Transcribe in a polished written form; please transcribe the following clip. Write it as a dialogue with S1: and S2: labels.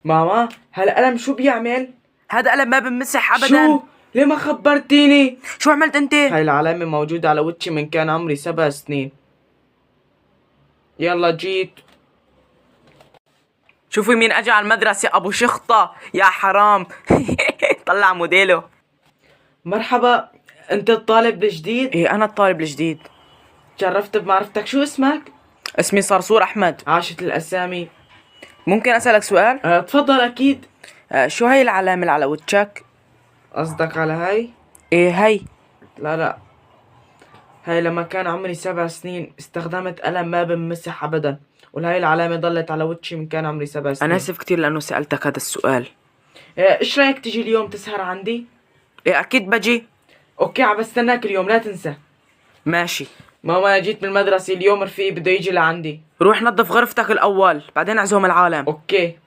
S1: ماما هالقلم شو بيعمل؟
S2: هذا قلم ما بمسح ابدا.
S1: شو؟ ليه ما خبرتيني؟
S2: شو عملت انت؟
S1: هاي العلامة موجودة على وجهي من كان عمري 7 سنين. يلا جيت.
S2: شوفي مين اجى على المدرسة، ابو شخطة يا حرام. طلع موديله.
S1: مرحبا، انت الطالب الجديد؟
S2: ايه انا الطالب الجديد.
S1: تشرفت بمعرفتك، شو اسمك؟
S2: اسمي صرصور احمد.
S1: عاشت الاسامي.
S2: ممكن اسألك سؤال؟
S1: تفضل اكيد.
S2: شو هي العلامة اللي على وجهك؟
S1: قصدك على هاي؟
S2: ايه هي.
S1: لا، هاي لما كان عمري 7 سنين استخدمت قلم ما بمسح ابدا، وهاي العلامة ضلت على وجهي من كان عمري 7 سنين.
S2: انا اسف كتير لانه سألتك هذا السؤال.
S1: ايش رايك تجي اليوم تسهر عندي؟
S2: ايه اكيد بجي.
S1: اوكي، عم بستناك اليوم، لا تنسى.
S2: ماشي.
S1: ماما أنا جيت من المدرسة اليوم، رفيقي بده يجي لعندي.
S2: روح نظف غرفتك الاول بعدين اعزهم العالم.
S1: اوكي.